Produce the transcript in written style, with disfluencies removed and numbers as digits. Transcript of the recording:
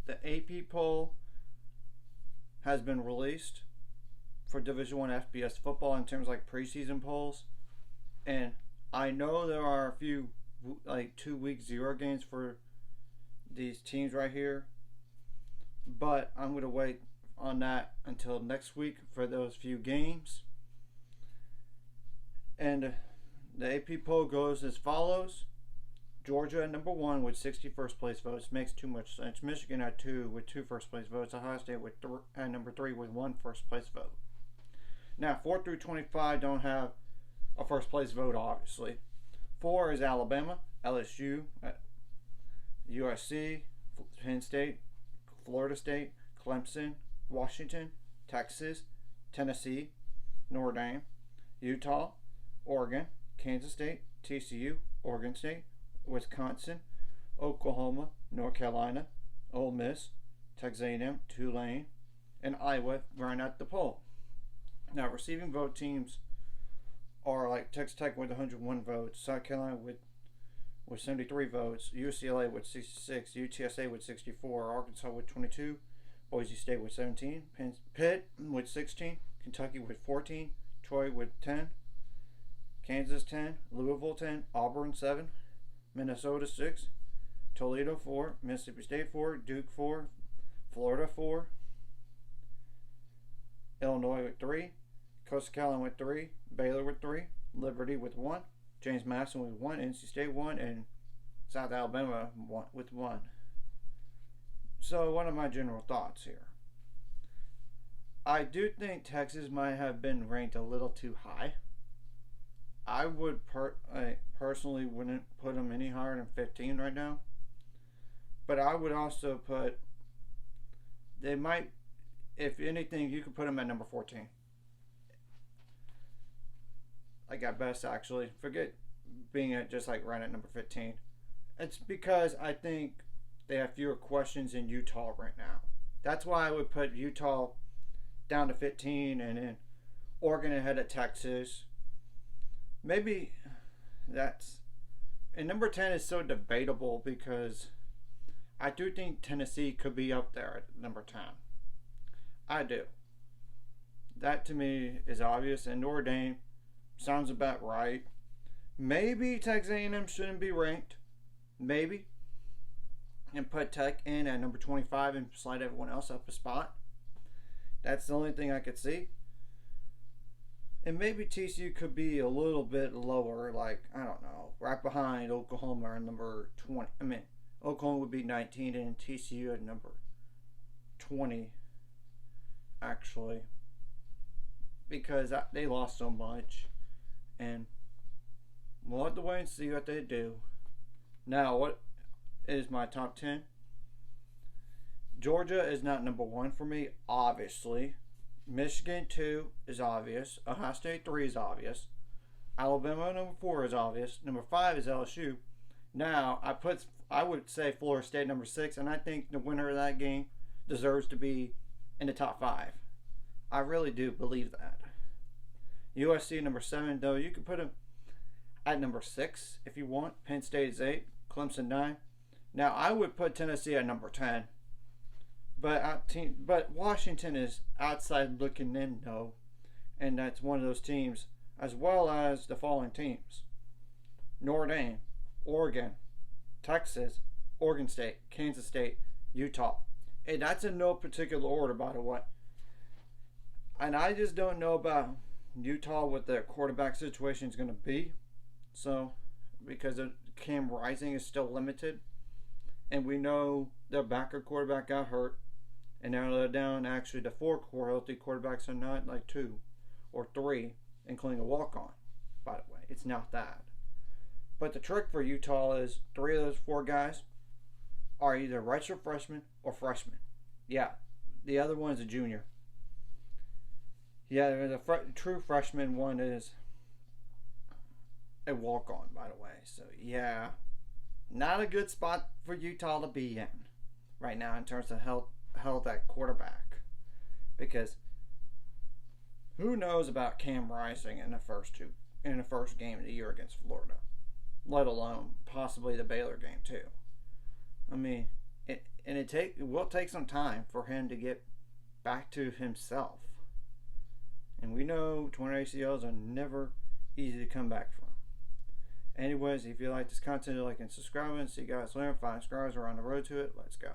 the AP poll has been released for Division 1 FBS football in terms of like preseason polls, and I know there are a few like 2 week zero games for these teams right here, but I'm going to wait on that until next week for those few games. And the AP poll goes as follows: Georgia at number 1 with 60 first place votes. Makes too much sense. Michigan at 2 with 2 first place votes. Ohio State at number 3 with 1 first place vote. Now 4 through 25 don't have a first place vote, obviously. 4 is Alabama, LSU, USC, Penn State, Florida State, Clemson, Washington, Texas, Tennessee, Notre Dame, Utah, Oregon, Kansas State, TCU, Oregon State, Wisconsin, Oklahoma, North Carolina, Ole Miss, Texas A&M, Tulane, and Iowa round out the poll. Now, receiving vote teams are like Texas Tech with 101 votes, South Carolina with 73 votes, UCLA with 66, UTSA with 64, Arkansas with 22, Boise State with 17, Pitt with 16, Kentucky with 14, Troy with 10, Kansas 10, Louisville 10, Auburn 7, Minnesota 6, Toledo 4, Mississippi State 4, Duke 4, Florida 4, Illinois with 3, Coastal Carolina with 3, Baylor with 3, Liberty with 1, James Madison with 1, NC State 1, and South Alabama with 1. So what are my general thoughts here? I do think Texas might have been ranked a little too high. I would personally wouldn't put them any higher than 15 right now. But I would also put, they might, if anything, you could put them at number 14. Like at best, actually. Forget being at just like right at number 15. It's because I think they have fewer questions in Utah right now. That's why I would put Utah down to 15 and then Oregon ahead of Texas. Maybe that's... And number 10 is so debatable because I do think Tennessee could be up there at number 10. I do. That to me is obvious. And Notre Dame sounds about right. Maybe Texas A&M shouldn't be ranked. Maybe. And put Tech in at number 25 and slide everyone else up a spot. That's the only thing I could see. And maybe TCU could be a little bit lower, like, I don't know, right behind Oklahoma at number 20. I mean, Oklahoma would be 19 and TCU at number 20, actually. Because they lost so much. And we'll have to wait and see what they do. Now, what is my top 10? Georgia is not number 1 for me, obviously. Michigan 2 is obvious. Ohio State 3 is obvious. Alabama number 4 is obvious. Number 5 is LSU. Now, I would say Florida State number 6, and I think the winner of that game deserves to be in the top 5. I really do believe that. USC number 7, though, you could put them at number 6 if you want. Penn State is 8. Clemson 9. Now, I would put Tennessee at number 10. But Washington is outside looking in, though. And that's one of those teams, as well as the following teams: Notre Dame, Oregon, Texas, Oregon State, Kansas State, Utah. And that's in no particular order, by the way. And I just don't know about Utah what their quarterback situation is going to be. So, because Cam Rising is still limited. And we know their backup quarterback got hurt. And now they're down actually to 4 healthy quarterbacks and not like 2 or 3, including a walk-on, by the way. It's not that. But the trick for Utah is 3 of those 4 guys are either redshirt freshmen or freshmen. Yeah, the other one is a junior. Yeah, the true freshman one is a walk-on, by the way. So, yeah, not a good spot for Utah to be in right now in terms of health at quarterback, because who knows about Cam Rising in the first game of the year against Florida, let alone possibly the Baylor game too. I mean, And it will take some time for him to get back to himself. And we know torn ACLs are never easy to come back from. Anyways, if you like this content, like and subscribe and see you guys later. 5 subscribers, we're on the road to it. Let's go.